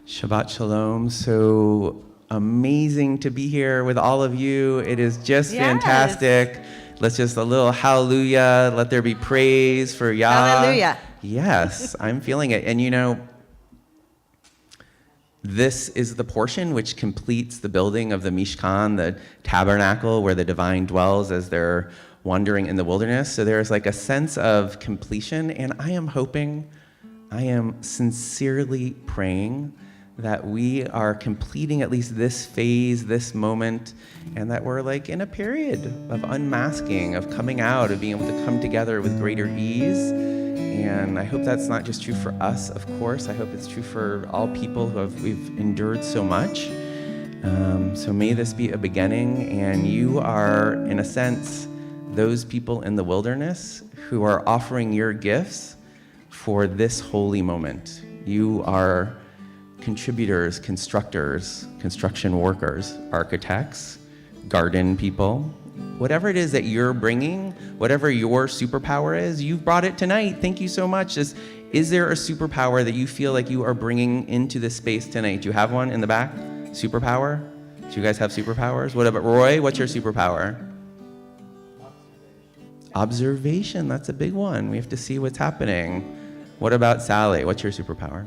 Shabbat Shalom. So amazing to be here with all of you. It is just fantastic. Let's just a little hallelujah. Let there be praise for Yah. Hallelujah. Yes, I'm feeling it. And you know, this is the portion which completes the building of the Mishkan, the tabernacle where the divine dwells as they're wandering in the wilderness. So there's like a sense of completion, and I am sincerely praying that we are completing at least this phase, this moment, and that we're like in a period of unmasking, of coming out, of being able to come together with greater ease. And I hope that's not just true for us, of course. I hope it's true for all people we've endured so much. So may this be a beginning, and you are, in a sense, those people in the wilderness who are offering your gifts for this holy moment. You are contributors, constructors, construction workers, architects, garden people, whatever it is that you're bringing, whatever your superpower is, you've brought it tonight. Thank you so much. Is there a superpower that you feel like you are bringing into this space tonight? Do you have one in the back? Superpower? Do you guys have superpowers? What about Roy? What's your superpower? Observation. That's a big one. We have to see what's happening. What about Sally? What's your superpower?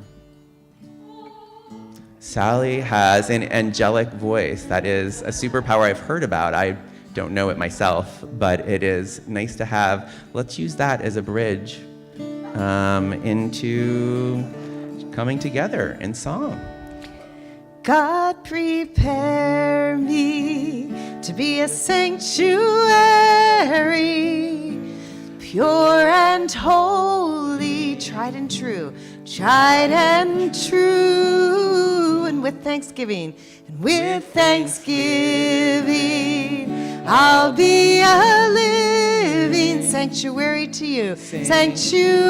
Sally has an angelic voice. That is a superpower I've heard about. I don't know it myself, but it is nice to have. Let's use that as a bridge into coming together in song. God, prepare me to be a sanctuary, pure and holy, tried and true, and with thanksgiving, I'll be a living sanctuary to you, sanctuary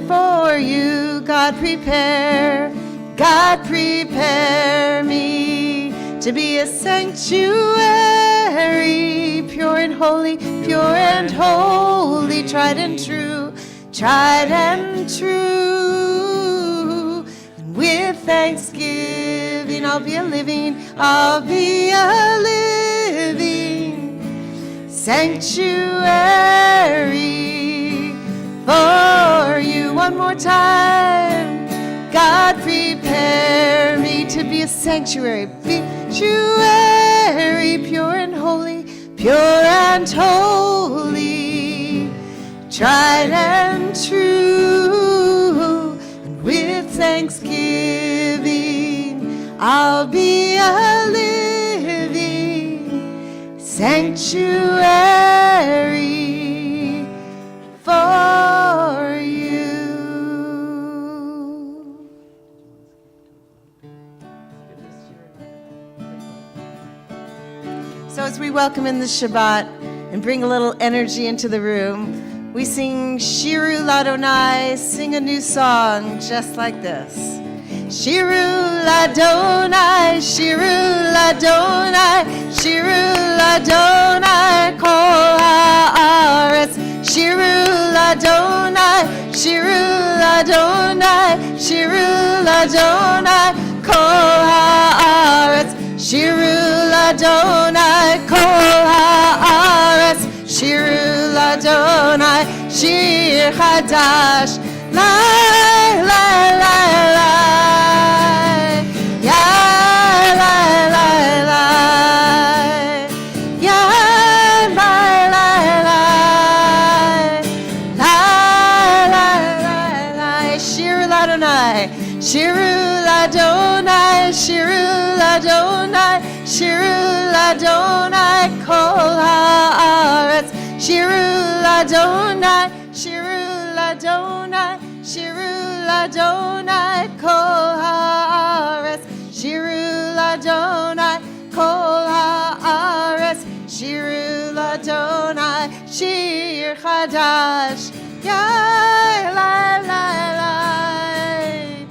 for you. God, prepare me to be a sanctuary, pure and holy, tried and true, and with thanksgiving, I'll be a living sanctuary for you. One more time. God, prepare me to be a sanctuary, pure and holy, tried and true, and with thanksgiving, I'll be a living sanctuary for you. So as we welcome in the Shabbat and bring a little energy into the room, we sing Shiru Ladonai, sing a new song just like this. Shiru Ladonai, Shiru Ladonai, Shiru Ladonai, Kol Haaretz. Shiru Ladonai, Shiru Ladonai, Shiru Ladonai, Kol Haaretz. Shiru Ladonai, Kol Haaretz. Shiru Ladonai, Shir Chadash, Lai, Lai, Lai, Lai, Ya, Lai, Lai, Lai, Ya, Lai, Lai, Lai, Lai, Lai, Lai, Lai, Shir Ladonai, Shiru Ladonai, Shiru Ladonai, Shiru Ladonai, Kol Haaretz. Shiru Ladonai, Shiru Ladonai, Shiru Ladonai, Kol Haaretz. Shiru Ladonai, Kol Haaretz. Shiru Ladonai, Shir Chadash, Yai, Lai, Lai, Lai,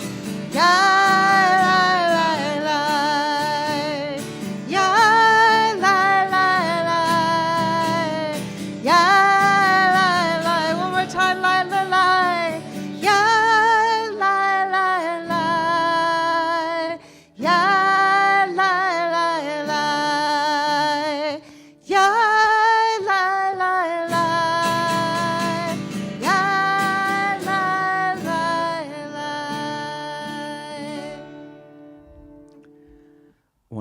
Yai, Lai, Lai, Lai, Yai, Lai, Lai, Lai, Yai, Lai, Lai. One more time, Lai, Lai, Lai, Yai, Lai,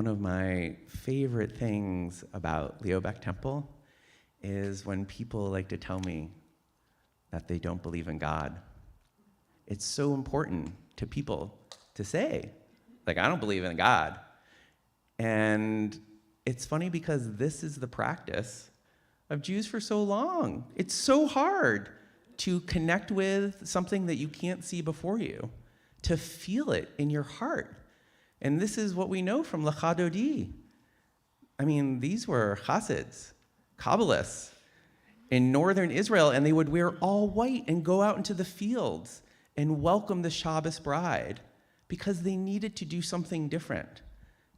one of my favorite things about Leobeck Temple is when people like to tell me that they don't believe in God. It's so important to people to say, like, I don't believe in God. And it's funny because this is the practice of Jews for so long. It's so hard to connect with something that you can't see before you, to feel it in your heart. And this is what we know from Lecha Dodi. I mean, these were Chassids, Kabbalists in northern Israel, and they would wear all white and go out into the fields and welcome the Shabbos bride because they needed to do something different,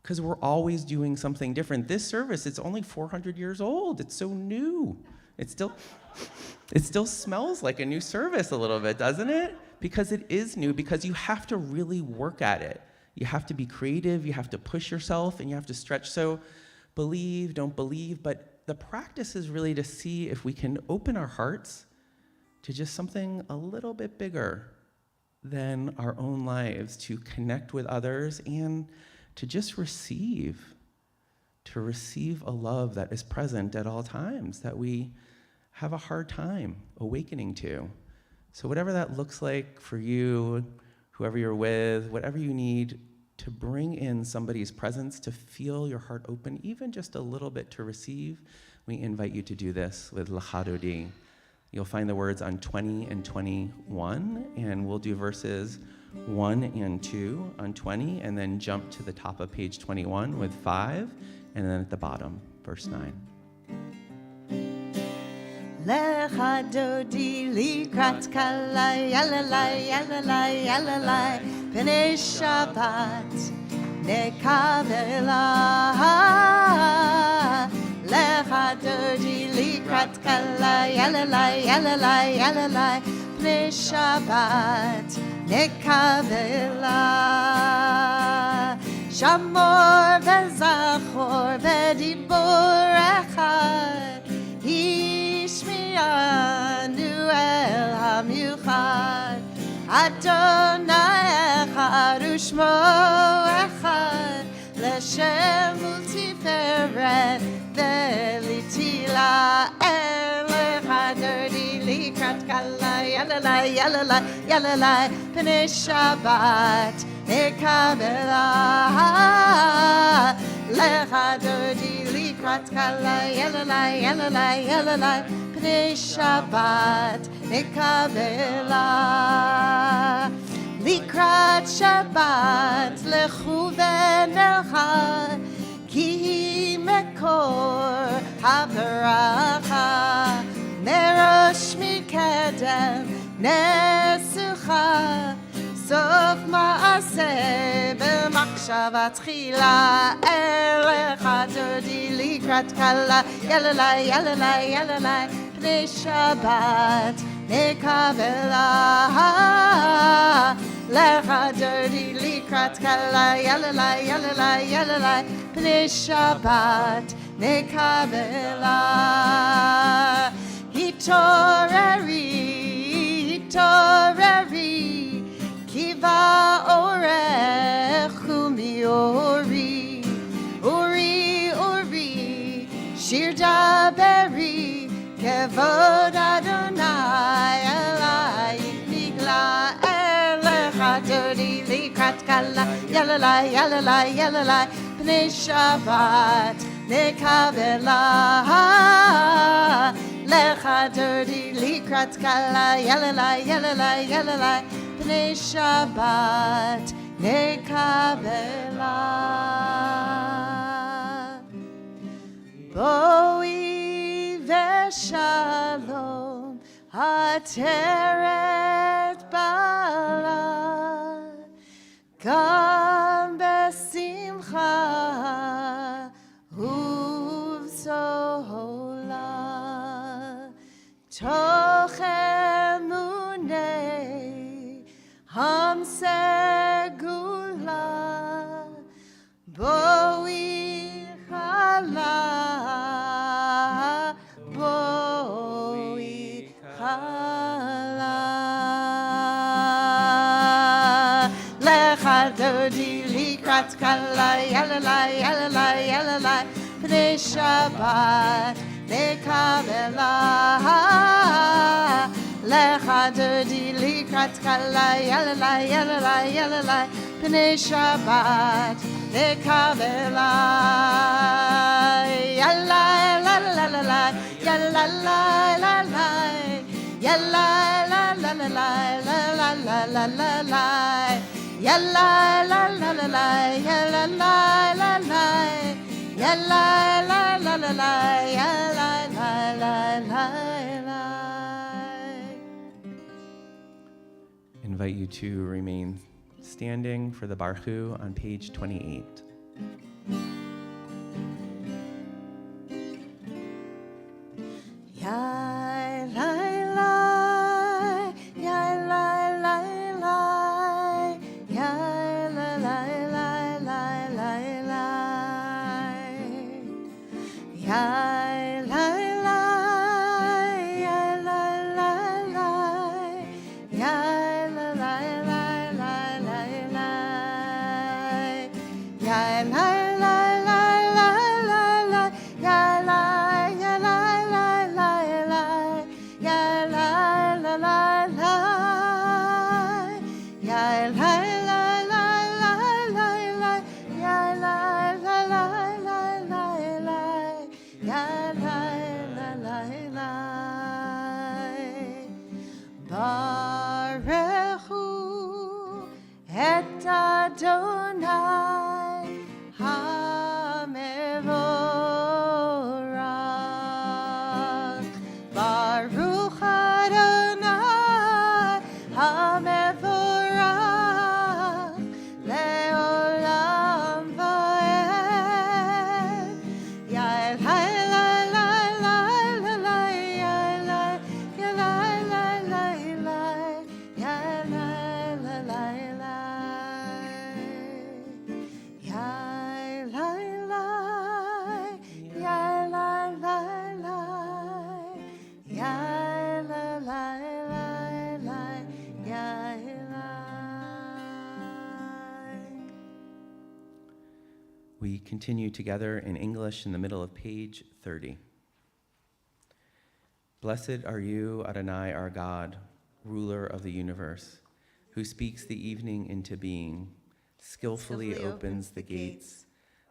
because we're always doing something different. This service, it's only 400 years old. It's so new. It still smells like a new service a little bit, doesn't it? Because it is new, because you have to really work at it. You have to be creative, you have to push yourself, and you have to stretch. So believe, don't believe, but the practice is really to see if we can open our hearts to just something a little bit bigger than our own lives, to connect with others and to just receive, a love that is present at all times, that we have a hard time awakening to. So whatever that looks like for you, whoever you're with, whatever you need to bring in somebody's presence, to feel your heart open, even just a little bit to receive, we invite you to do this with Lecha Dodi. You'll find the words on 20 and 21, and we'll do verses 1 and 2 on 20, and then jump to the top of page 21 with 5, and then at the bottom, verse 9. Lecha Dodi likrat kalai, yalalai, yalalai, yalalai, Pnei Shabbat nekavela. Lecha Dodi likrat kalai, yalalai, yalalai, yalalai, Pnei Shabbat nekavela. Shamor v'zachor v'dibor echad, Ishmi'anu el hamiuchad, Adonai echad u'shmo echad, L'shem u'tiferet ve'litila, Lecha Dodi likrat kalai, yalalai, yalalai, yalalai, Pnei Shabbat nekavela. Lecha Dodi likrat kalai, yalalai, yalalai, yalalai, Pnei Shabbat nekavela. Likrat Shabbat lechu v'nelcha, ki mekor habaracha, merosh mikedem nesucha, sof ma'aseh b'machshava tchila. Lecha Dodi likrat kala, yalalai, yalalai, yalalai, Pnei Shabbat nekavela. Lecha Dodi likrat kala, yalalai, yalalai, yalalai, Pnei Shabbat nekavela. Hitoreri, hitoreri, Kiva orechu miori, uri, uri, shir daberi, kevod Adonai elai nigla. Lecha Dodi likrat kala, yalalai, yalalai, yalalai, Pnei Shabbat nekavela. Lecha Dodi likrat kala, yalalai, yalalai, yalalai, Pnei Shabbat nekavela. Boi v'shalom hateret bala, gam besimcha uv'sohola, toch emunei Ham segula, boi chala, boi chala. Lecha dodi likrat kala yalalai yalalai yalalai Pnei Shabbat lekavela Lecha dodi likrat kala yalalai yalalai yalalai Pnei Shabbat lekavela Yalalai lalalai yalalai lalai Yalalai lalalai lalalai lalalai Yalalai lalalai yalalai lalai Yalalai lalalai yalalai lalai. Invite you to remain standing for the Barhu on page 28. We continue together in English in the middle of page 30. Blessed are you, Adonai, our God, ruler of the universe, who speaks the evening into being, skillfully opens the gates,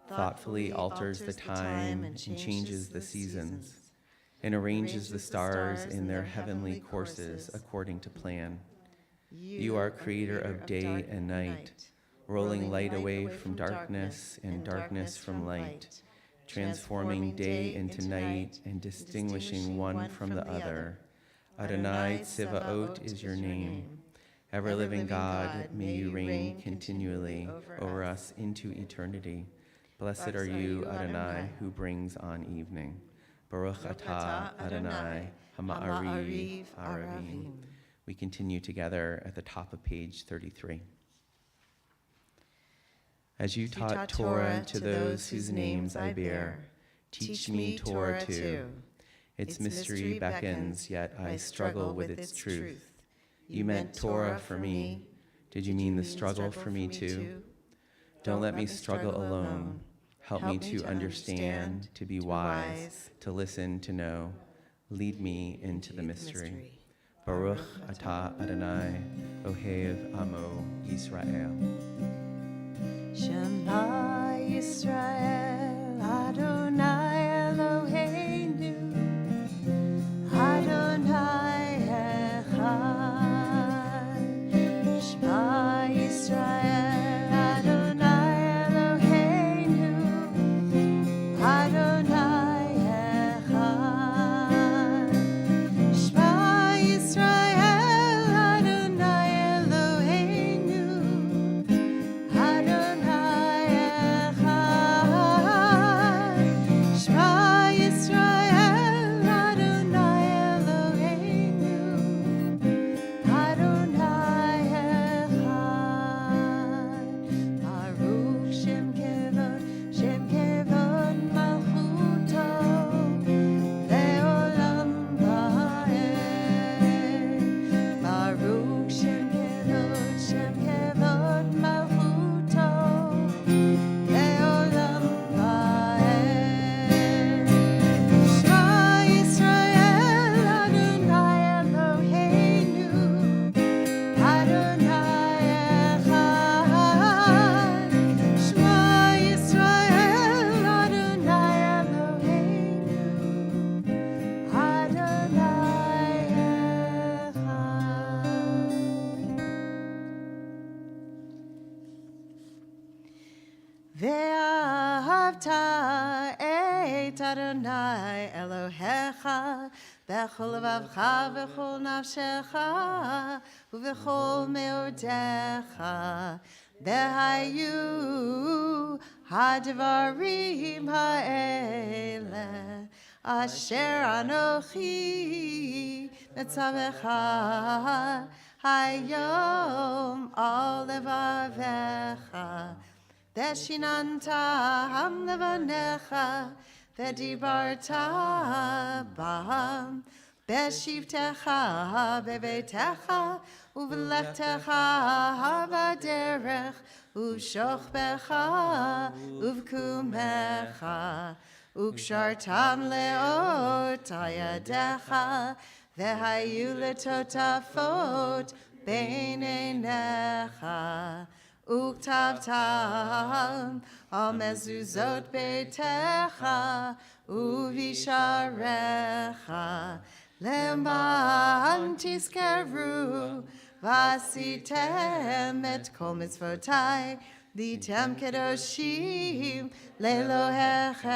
thoughtfully alters the time and changes the seasons, and arranges the stars in their heavenly courses according to plan. You are creator of day and night, rolling light away from darkness and darkness from light, transforming day into night and distinguishing one from the other. Adonai Tzivaot is your name. Ever-living God, may you reign continually over us into eternity. Blessed are you, Adonai, who brings on evening. Baruch atah Adonai, Hama'ariv Aravim. We continue together at the top of page 33. As you taught Torah to those whose names I bear, teach me Torah too. Its mystery beckons, yet I struggle with its truth. You meant Torah for me. Did you mean the struggle for me too? Don't let me struggle alone. Help me to understand, to be wise, to listen, to know. Lead me into the mystery. Baruch atah Adonai, Ohev Amo Yisrael. Shema Yisrael, Adonai Eloheinu, Adonai Echad. Shema Yisrael, Adonai Eloheinu, Adonai Echad. Shema Yisrael, Adonai Eloheinu, Adonai Echad. ואהבת את אדוני אלוהיך בכל לבבך ובכל נפשך ובכל מאודיך. והיו הדברים האלה אשר אנוכי מצווך היום על לבביך. ושיננתם לבניך ודיברת בם בשבתך בביתך ובלכתך בדרך ובשוכבך ובקומך וקשרתם לאות ידיך והיו לטוטפות בין עיניך וכתבתם על מזוזות ביתך ובשעריך למען תזכרו ועשיתם את כל מצוותי והייתם קדושים לאלוהיכם.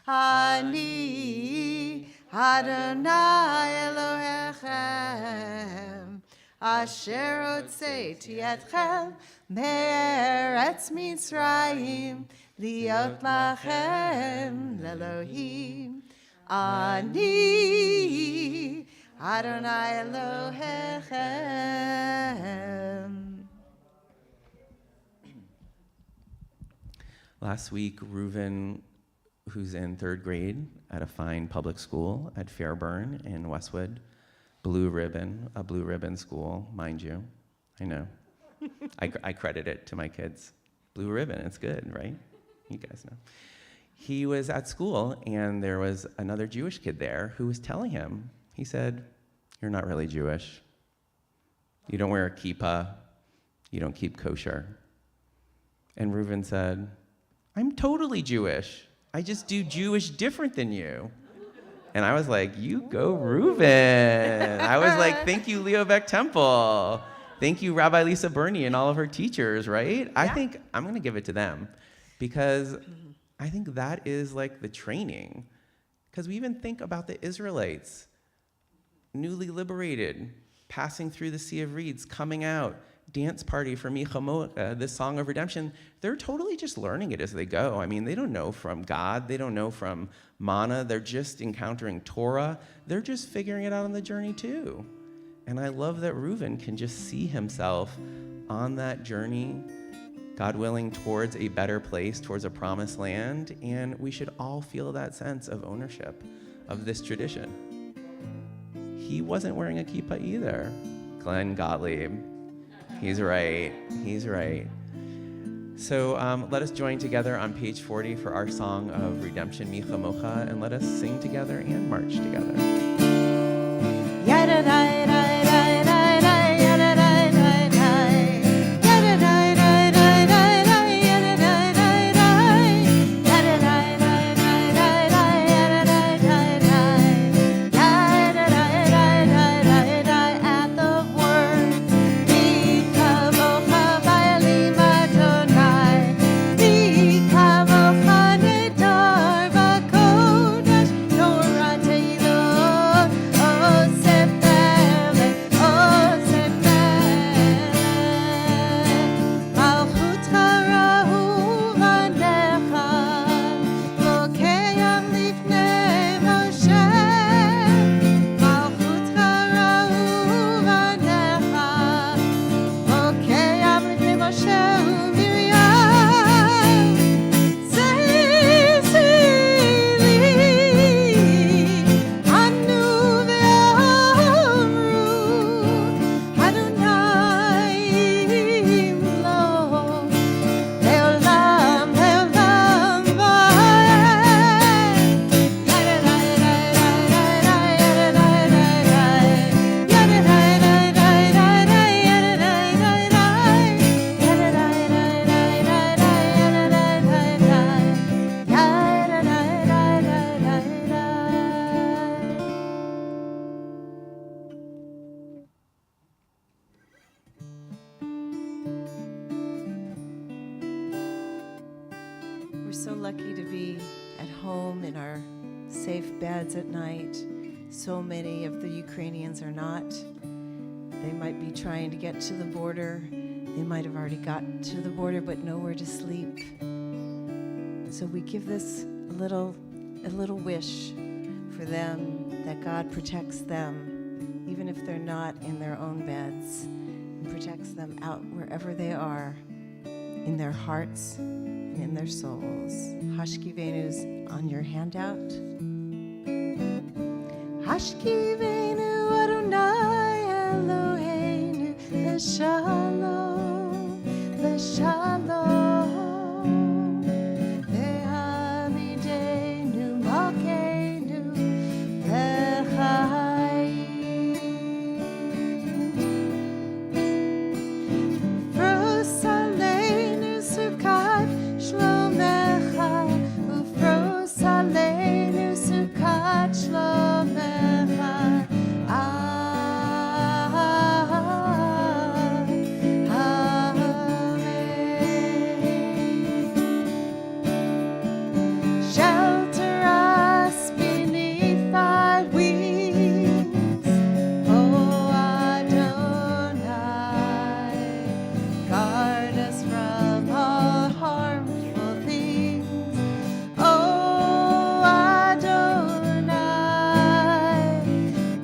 אני אדוני אלוהיכם אשר הוצאתי אתכם מארץ מצרים להיות לכם לאלוהים. אני אדוני אלוהיכם. Last week, Reuven, who's in 3rd grade at a fine public school at Fairburn in Westwood, a blue ribbon school, mind you. I know. I credit it to my kids. Blue ribbon, it's good, right? You guys know. He was at school, and there was another Jewish kid there who was telling him, he said, "You're not really Jewish. You don't wear a kippah. You don't keep kosher." And Reuven said, "I'm totally Jewish. I just do Jewish different than you." And I was like, "You go, Reuven." I was like, "Thank you, Leo Beck Temple. Thank you, Rabbi Lisa Burney and all of her teachers," right? I think I'm going to give it to them because I think that is like the training. Because we even think about the Israelites, newly liberated, passing through the Sea of Reeds, coming out, dance party for Micha, this song of redemption. They're totally just learning it as they go. I mean, they don't know from God. They don't know from manna. They're just encountering Torah. They're just figuring it out on the journey too. And I love that Reuven can just see himself on that journey, God willing, towards a better place, towards a promised land. And we should all feel that sense of ownership of this tradition. He wasn't wearing a kippah either. Glenn Gottlieb. He's right. He's right. So let us join together on page 40 for our song of redemption, Micha Mocha, and let us sing together and march together. so lucky to be at home in our safe beds at night. So many of the Ukrainians are not. They might be trying to get to the border. They might have already got to the border, but nowhere to sleep. So we give this a little wish for them, that God protects them, even if they're not in their own beds, and protects them out wherever they are, in their hearts and in their souls. Hashkivenu's on your handout. Hashkivenu Adonai Eloheinu L'shalom, L'shalom, Ve'amidenu Malkeinu L'chaim. Ufros aleinu Sukkot Shlomecha, Ufros aleinu Sukkot Shlomecha. Shelter us beneath thy wings, O Adonai. Guard us from all harmful things, O Adonai.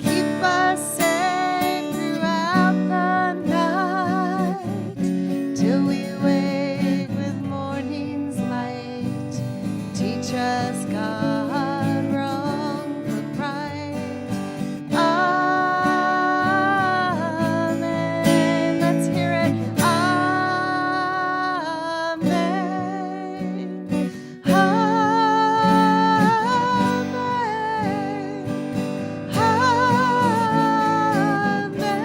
Keep us safe throughout the night, till we wake with morning's light. Teach us, God, wrong from right. Amen. Let's hear it. Amen. Amen.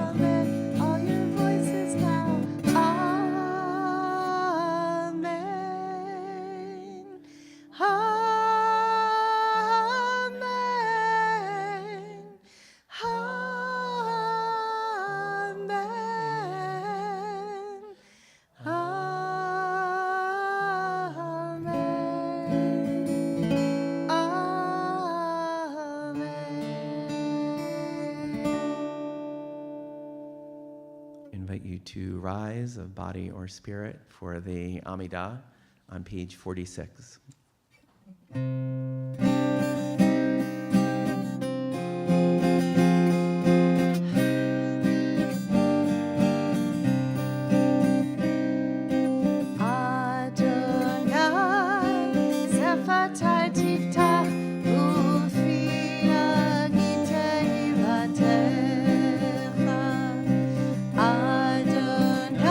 Amen. All your voices now. Amen. Amen. Amen. Amen. Invite you to rise of body or spirit for the Amidah on page 46. Adonai, Zephatai Tiftach, Ufi Agitei Latecha. Adonai,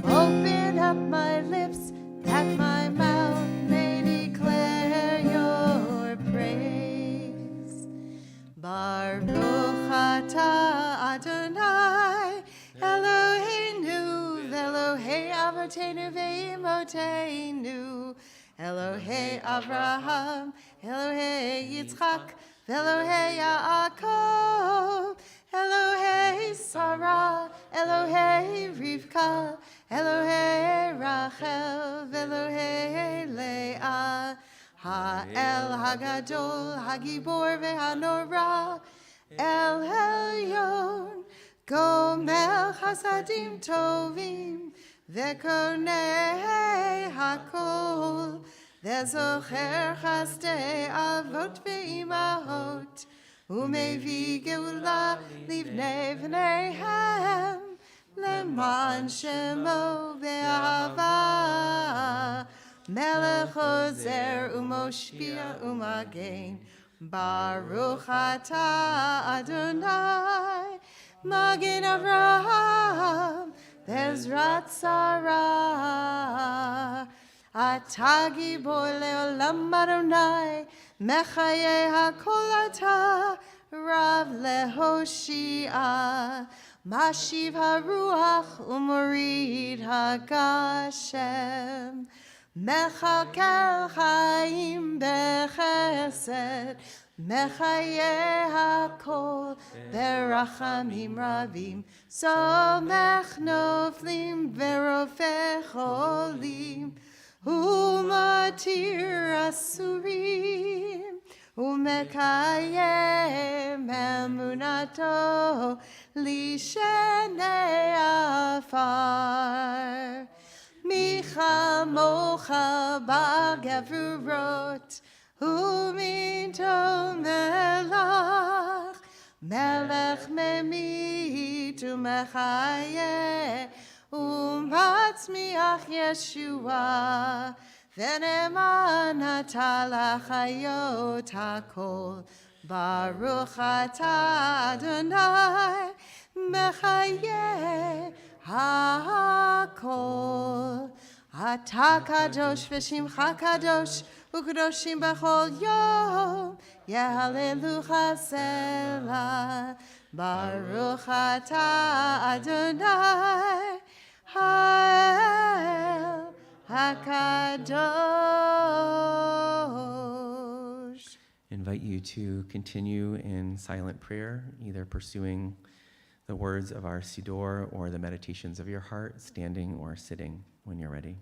open up my lips, that my mouth may declare your praise. Baruch atah Adonai, Eloheinu, Elohei Avotenu ve'imotenu, Elohei Avraham, Elohei Yitzchak, Elohei Yaakov, Elohei Sarah, Elohei Rivka, Elohei Rachel, Elohei Leah, Ha'el Hagadol, Hagibor ve'hanora, El Elyon, Gomel Chasadim Tovim, Ve'konei Hakol, Ve'zocher Chasdei Avot ve'imahot, Umevi Geula Livnei Vneihem, Leman Shemo Be'ahava, Melech Ozer Umoshpia Umagen, Baruch atah Adonai, Magen Avraham, Bezrat Sarah, Atah Gibor Leolam Adonai, Mechaye HaKol Atah, Rav Lehoshia, Mashiv HaRuach Umorid HaGashem, Mechakel Chaim Bechesed, מחיה הכל ברחמים רבים, סומך נופלים ורופא חולים, ומתיר אסורים, ומקיים אמונתו לשני עפר. מי כמוך בגבורות ומיתו מלך, מלך ממית ומחיה ומצמיח ישועה, ונאמן אתה לחיות הכל. ברוך אתה אדוני מחיה הכל. אתה קדוש ושמך קדוש, וקדושים בכל יום, יהללוך סלה. ברוך אתה אדוני האל הקדוש. Invite you to continue in silent prayer, either pursuing the words of our Siddur or the meditations of your heart, standing or sitting when you're ready.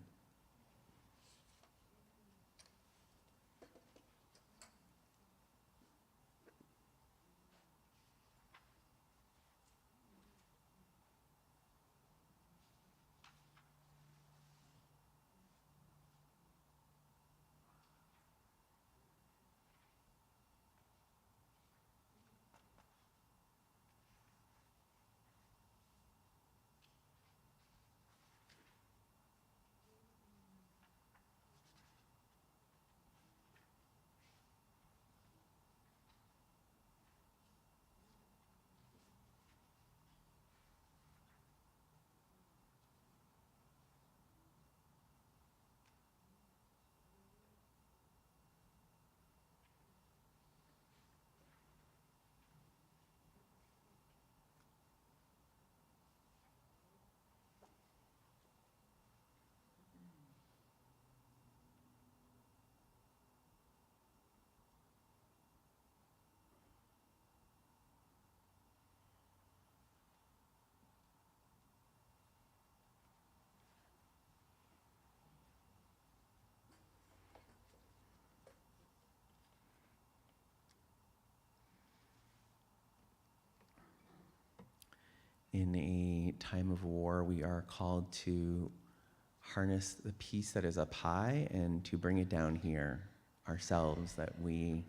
In a time of war, we are called to harness the peace that is up high and to bring it down here ourselves, that we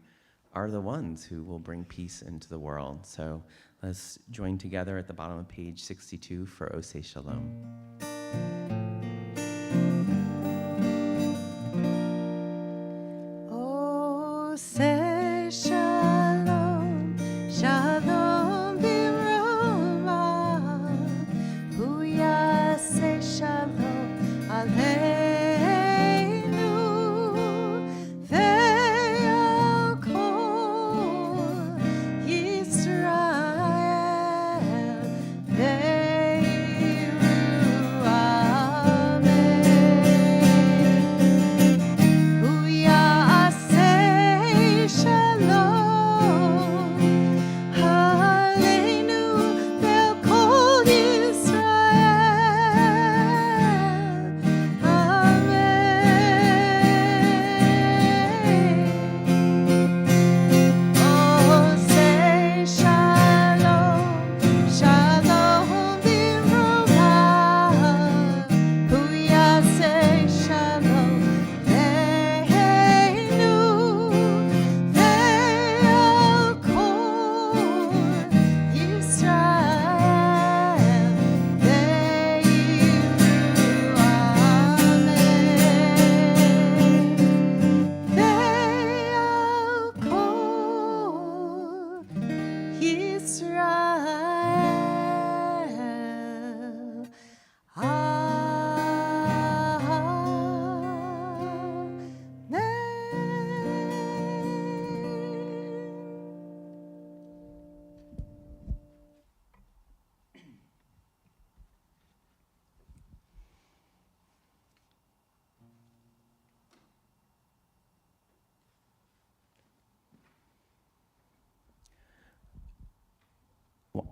are the ones who will bring peace into the world. So let's join together at the bottom of page 62 for Oseh Shalom. Oseh Shalom, Shalom B'Roma, Hu Yaseh Shalom Aleinu, Ve'al Kol Yisrael, Ve'eru Amen. Hu Yaseh Shalom Aleinu, Ve'al Kol Yisrael, Amen. Oseh Shalom, Shalom B'Roma, Hu Yaseh Shalom Leinu, Ve'al Kol Yisrael, Ve'eru Amen. Ve'al Kol Yisrael, Amen.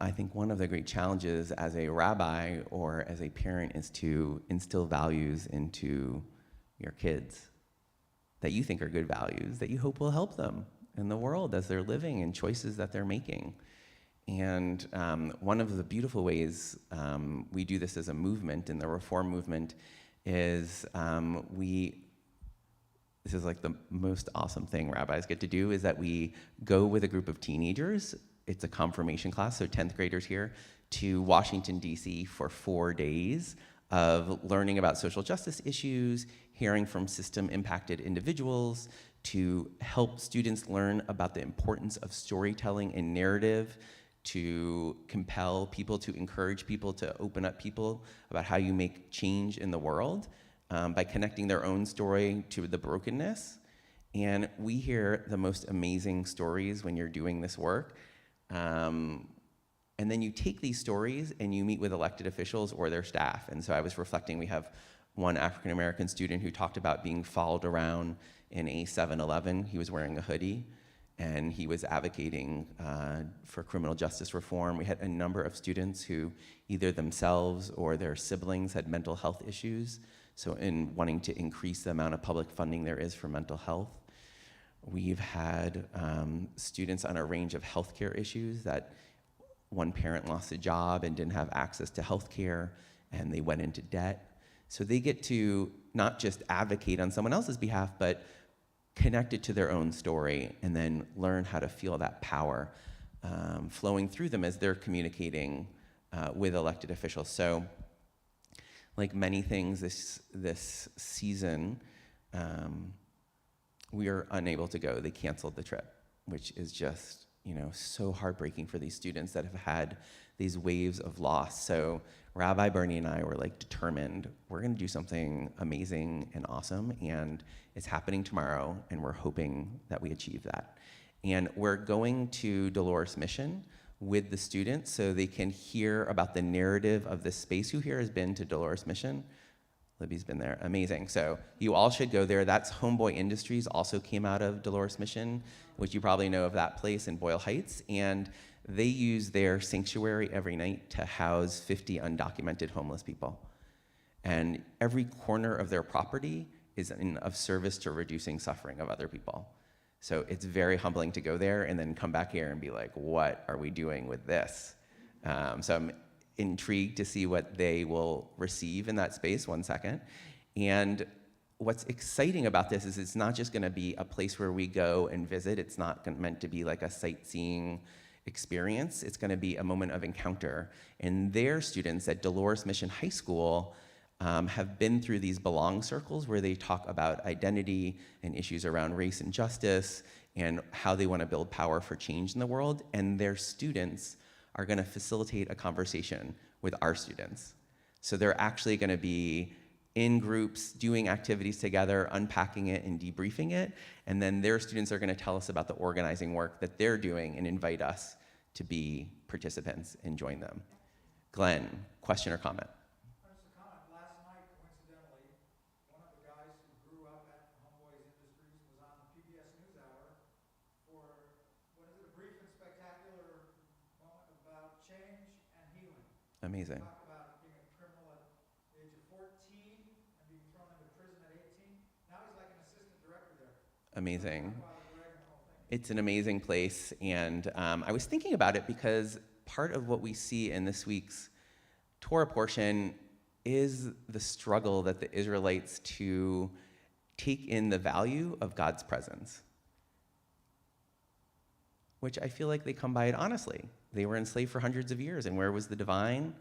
I think one of the great challenges as a rabbi or as a parent is to instill values into your kids that you think are good values, that you hope will help them in the world as they're living and choices that they're making. And one of the beautiful ways we do this as a movement in the Reform movement is this is like the most awesome thing rabbis get to do, is that we go with a group of teenagers. It's a confirmation class, so 10th graders here, to Washington, D.C. for 4 days of learning about social justice issues, hearing from system-impacted individuals, to help students learn about the importance of storytelling and narrative, to compel people, to encourage people, to open up people about how you make change in the world by connecting their own story to the brokenness. And we hear the most amazing stories when you're doing this work. And then you take these stories and you meet with elected officials or their staff. And so I was reflecting, we have one African American student who talked about being followed around in a 7-Eleven. He was wearing a hoodie and he was advocating for criminal justice reform. We had a number of students who either themselves or their siblings had mental health issues. So in wanting to increase the amount of public funding there is for mental health. We've had students on a range of healthcare issues, that one parent lost a job and didn't have access to healthcare and they went into debt. So they get to not just advocate on someone else's behalf, but connect it to their own story and then learn how to feel that power flowing through them as they're communicating with elected officials. So like many things this season, we are unable to go. They canceled the trip, which is just, so heartbreaking for these students that have had these waves of loss. So Rabbi Bernie and I were like determined, we're gonna do something amazing and awesome, and it's happening tomorrow, and we're hoping that we achieve that. And we're going to Dolores Mission with the students so they can hear about the narrative of this space. Who here has been to Dolores Mission? Libby's been there, amazing. So you all should go there. That's Homeboy Industries, also came out of Dolores Mission, which you probably know of that place in Boyle Heights. And they use their sanctuary every night to house 50 undocumented homeless people. And every corner of their property is of service to reducing suffering of other people. So it's very humbling to go there and then come back here and be like, what are we doing with this? So I'm intrigued to see what they will receive in that space. One second. And what's exciting about this is it's not just gonna be a place where we go and visit. It's not meant to be like a sightseeing experience. It's gonna be a moment of encounter. And their students at Dolores Mission High School have been through these belong circles where they talk about identity and issues around race and justice and how they wanna build power for change in the world. And their students are gonna facilitate a conversation with our students. So they're actually gonna be in groups, doing activities together, unpacking it and debriefing it, and then their students are gonna tell us about the organizing work that they're doing and invite us to be participants and join them. Glenn, question or comment? Just a comment. Last night, coincidentally, one of the guys who grew up at Homeboys Industries was on the PBS NewsHour for, what is it, a brief and spectacular moment about change and healing. Amazing. Talk about being a criminal at the age of 14 and being thrown into prison at 18. Now he's like an assistant director there. Amazing. Talk about Greg and the whole thing. It's an amazing place, and I was thinking about it because part of what we see in this week's Torah portion is the struggle that the Israelites to take in the value of God's presence, which I feel like they come by it honestly. They were enslaved for hundreds of years, and where was the divine?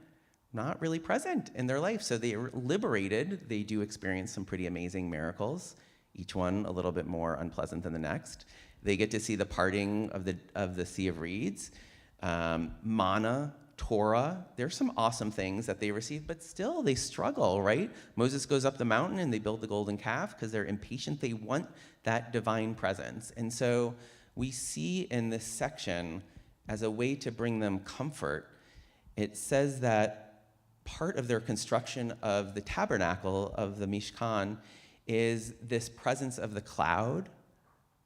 Not really present in their life. So they were liberated. They do experience some pretty amazing miracles, each one a little bit more unpleasant than the next. They get to see the parting of the Sea of Reeds, manna, Torah. There's some awesome things that they receive, but still they struggle, right? Moses goes up the mountain and they build the golden calf because they're impatient. They want that divine presence. And so we see in this section, as a way to bring them comfort, it says that part of their construction of the tabernacle, of the Mishkan, is this presence of the cloud,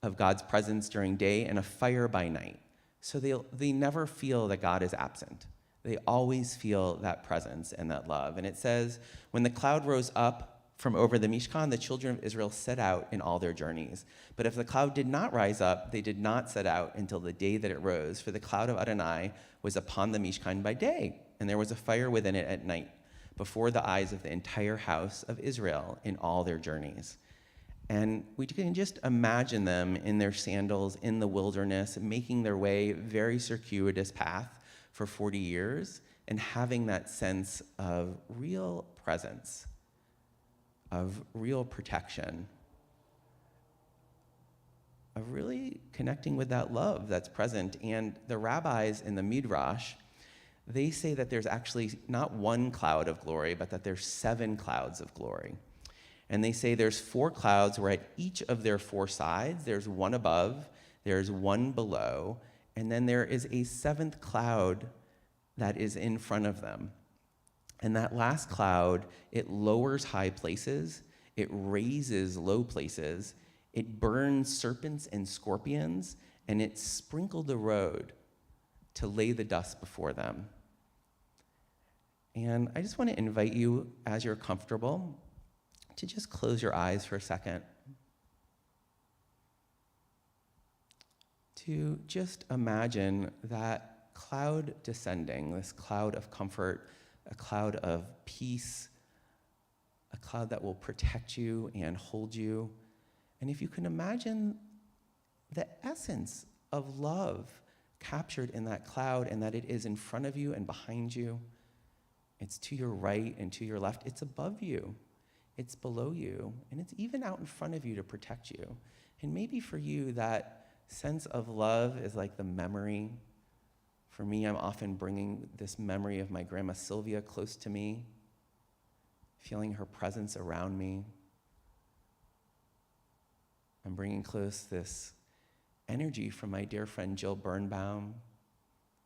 of God's presence during day, and a fire by night. So they never feel that God is absent. They always feel that presence and that love. And it says, when the cloud rose up from over the Mishkan, the children of Israel set out in all their journeys. But if the cloud did not rise up, they did not set out until the day that it rose. For the cloud of Adonai was upon the Mishkan by day, and there was a fire within it at night, before the eyes of the entire house of Israel in all their journeys. And we can just imagine them in their sandals in the wilderness, making their way very circuitous path for 40 years, and having that sense of real presence, of real protection, of really connecting with that love that's present. And the rabbis in the Midrash, they say that there's actually not one cloud of glory, but that there's 7 clouds of glory. And they say there's 4 clouds where at each of their 4 sides, there's one above, there's one below, and then there is a 7th cloud that is in front of them. And that last cloud, it lowers high places, it raises low places, it burns serpents and scorpions, and it sprinkled the road to lay the dust before them. And I just want to invite you, as you're comfortable, to just close your eyes for a second. To just imagine that cloud descending, this cloud of comfort, a cloud of peace, a cloud that will protect you and hold you. And if you can imagine the essence of love captured in that cloud, and that it is in front of you and behind you, it's to your right and to your left, it's above you, it's below you, and it's even out in front of you to protect you. And maybe for you, that sense of love is like the memory. For me, I'm often bringing this memory of my grandma Sylvia close to me, feeling her presence around me. I'm bringing close this energy from my dear friend Jill Birnbaum,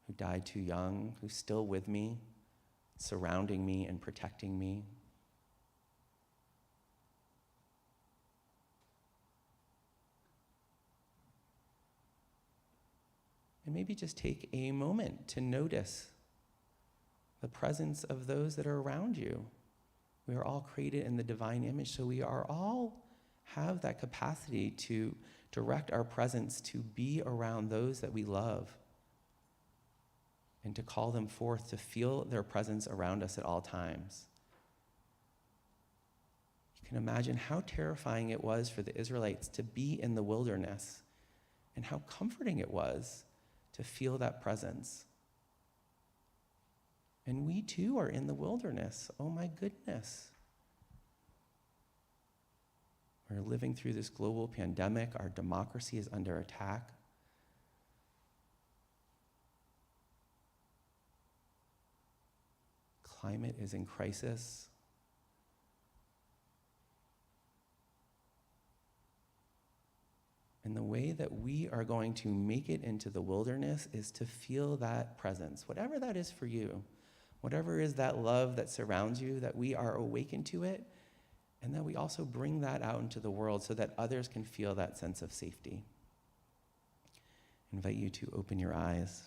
who died too young, who's still with me, surrounding me and protecting me. And maybe just take a moment to notice the presence of those that are around you. We are all created in the divine image, so we are all have that capacity to direct our presence to be around those that we love and to call them forth, to feel their presence around us at all times. You can imagine how terrifying it was for the Israelites to be in the wilderness and how comforting it was to feel that presence. And we too are in the wilderness. Oh my goodness. We're living through this global pandemic. Our democracy is under attack. Climate is in crisis. And the way that we are going to make it into the wilderness is to feel that presence, whatever that is for you, whatever is that love that surrounds you, that we are awakened to it, and that we also bring that out into the world so that others can feel that sense of safety. I invite you to open your eyes.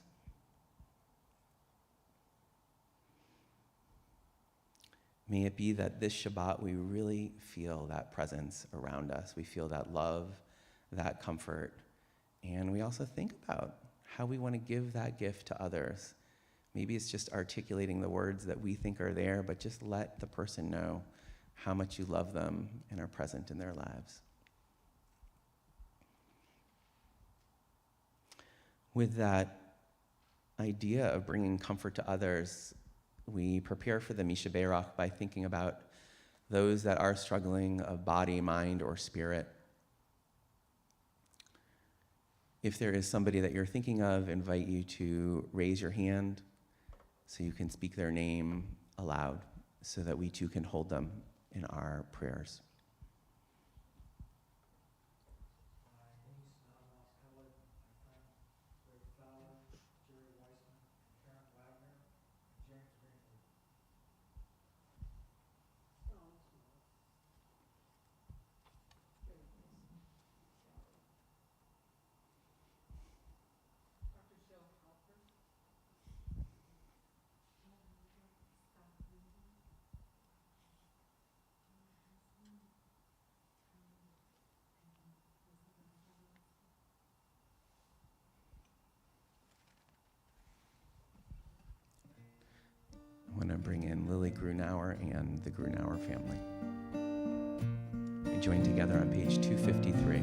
May it be that this Shabbat we really feel that presence around us. We feel that love, that comfort, and we also think about how we want to give that gift to others. Maybe it's just articulating the words that we think are there, but just let the person know how much you love them and are present in their lives. With that idea of bringing comfort to others, we prepare for the Misha Beirach by thinking about those that are struggling of body, mind, or spirit. If there is somebody that you're thinking of, invite you to raise your hand so you can speak their name aloud so that we too can hold them in our prayers. Dr. bring in Lily Grunauer and the Grunauer family. We join together on page 253.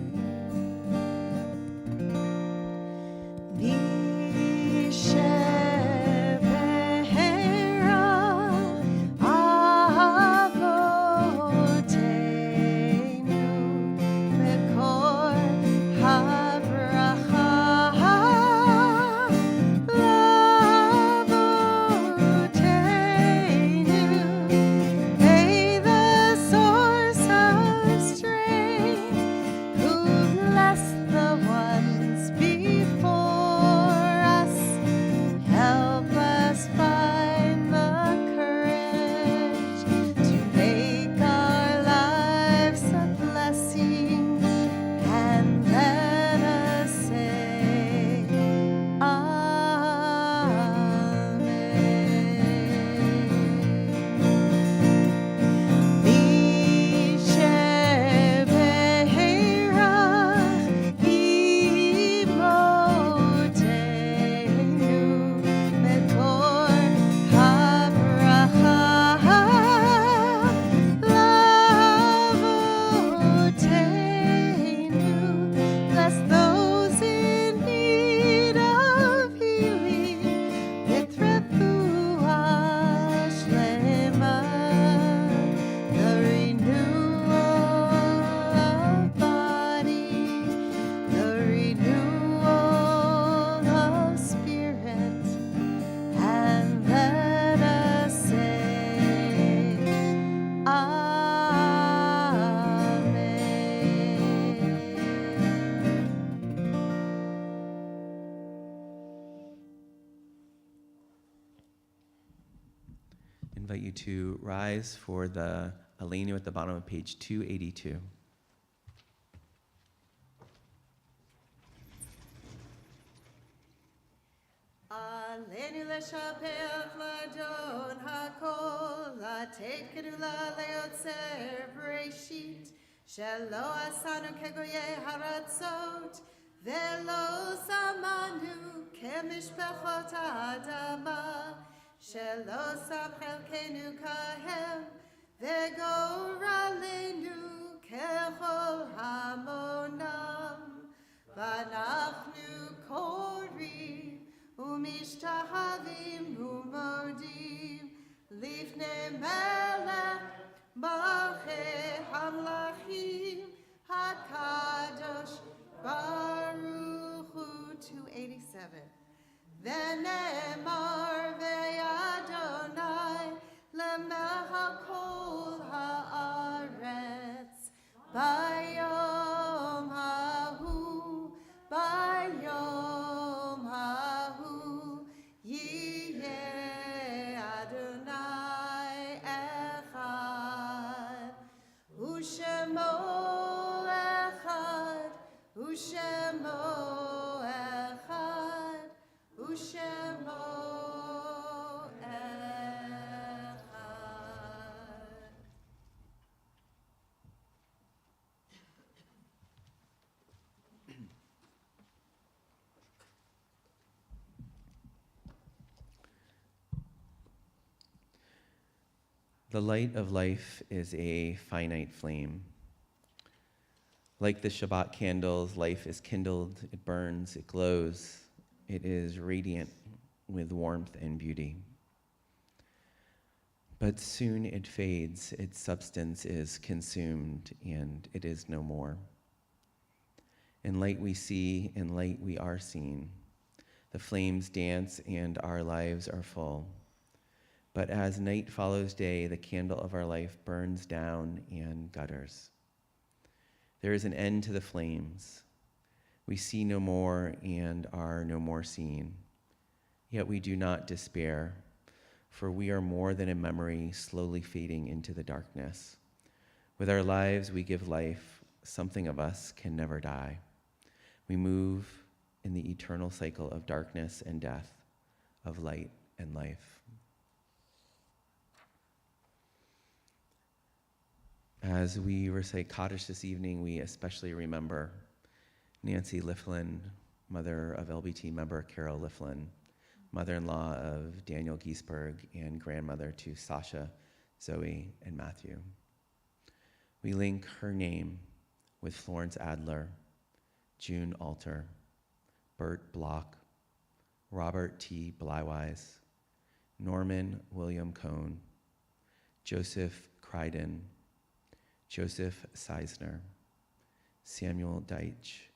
Invite you to rise for the Alenu at the bottom of page 282. Alenu לשבח לאדון הכל, לתת גדולה ליוצר בראשית, שלא עשינו כגויי הרצות, ולא שמענו כמשפחות האדמה, שלא שם חלקנו כהם, וגורלנו ככל המונם, ואנחנו קוראים ומשתחווים ומודים לפני מלך מלכי המלכים הקדוש ברוך הוא. 287. ונאמר ואדוני למלך כל הארץ ביום ההוא, ביום ההוא יהיה אדוני אחד, ושמו אחד, ושמו אחד, ושמו אחד. The light of life is a finite flame. Like the Shabbat candles, life is kindled, it burns, it glows. It is radiant with warmth and beauty. But soon it fades, its substance is consumed, and it is no more. In light we see, in light we are seen. The flames dance and our lives are full. But as night follows day, the candle of our life burns down and gutters. There is an end to the flames. We see no more and are no more seen. Yet we do not despair, for we are more than a memory slowly fading into the darkness. With our lives we give life. Something of us can never die. We move in the eternal cycle of darkness and death, of light and life. As we recite Kaddish this evening, we especially remember Nancy Lifflin, mother of LBT member Carol Lifflin, mother-in-law of Daniel Giesberg and grandmother to Sasha, Zoe, and Matthew. We link her name with Florence Adler, June Alter, Bert Block, Robert T. Blywise, Norman William Cohn, Joseph Crichton, Joseph Seisner, Samuel Deitch,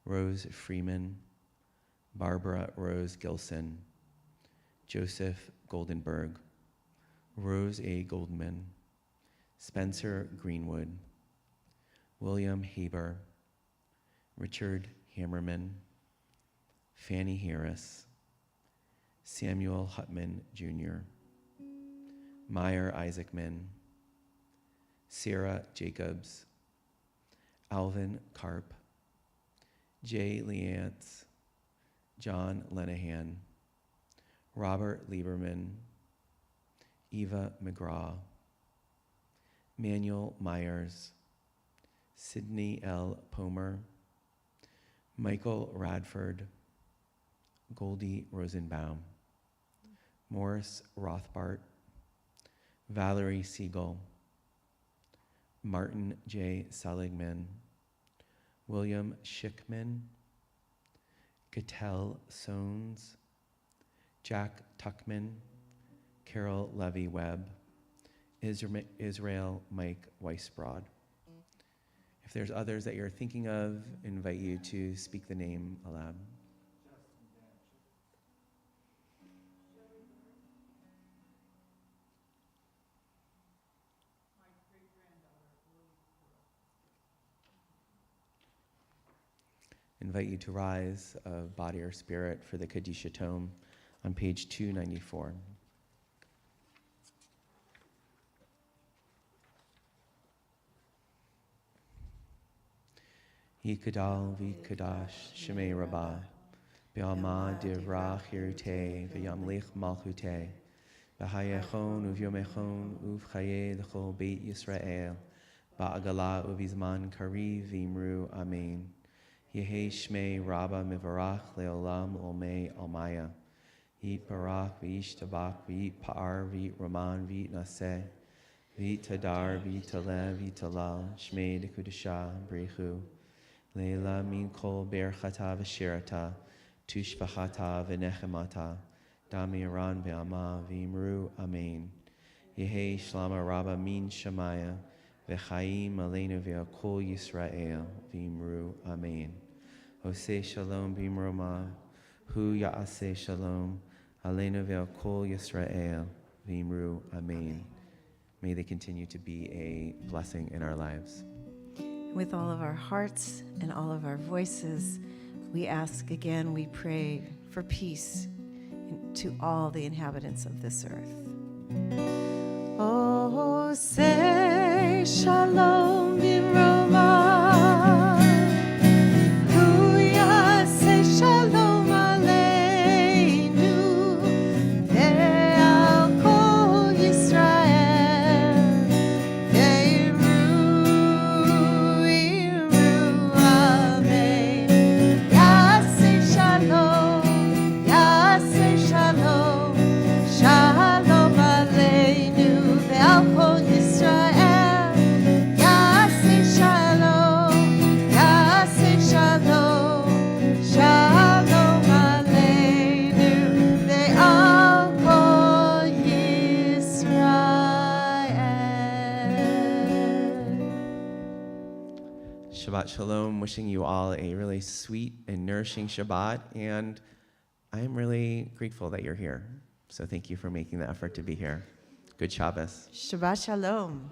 Rose Freeman, Barbara Rose Gilson, Joseph Goldenberg, Rose A. Goldman, Spencer Greenwood, William Haber, Richard Hammerman, Fanny Harris, Samuel Hutman Jr., Meyer Isaacman, Sarah Jacobs, Alvin Karp, Jay Leantz, John Lenahan, Robert Lieberman, Eva McGraw, Manuel Myers, Sidney L. Pomer, Michael Radford, Goldie Rosenbaum, Morris Rothbart, Valerie Siegel, Martin J. Seligman, William Schickman, Cattell Soanes, Jack Tuckman, Carol Levy Webb, Israel Mike Weisbrod. If there's others that you're thinking of, I invite you to speak the name aloud. Invite you to rise of body or spirit for the Kadisha Tome on page 294. Yikadal v'kadash shemei rabbah, b'alma divrach hirute v'yamlich malchute, b'hayechon uvyomechon uvchaye l'chol beit Yisrael, ba'agala uvizman kariv v'imru amen. Yehi shmei rabba mivarach leolam olmei almaya. Yit barak v'ish tabak v'yit pa'ar v'yit raman v'yit naseh. V'yit tadar v'yit taleh v'yit talal. Shmei dekudisha brechu. Leila min kol berchata v'shirata. Tushvachata v'nechemata. Dami aran v'ama v'imru amen. Yehi shlama rabba min shamaya. V'chaim aleinu v'akol Yisrael v'imru amen. Oseh shalom b'imroma, hu ya'aseh shalom, aleinu v'akol Yisrael v'imru amen. May they continue to be a blessing in our lives. With all of our hearts and all of our voices, we ask again, we pray for peace to all the inhabitants of this earth. Oh, say shalom b'imroma. Shabbat Shalom, wishing you all a really sweet and nourishing Shabbat, and I am really grateful that you're here. So thank you for making the effort to be here. Good Shabbos. Shabbat Shalom.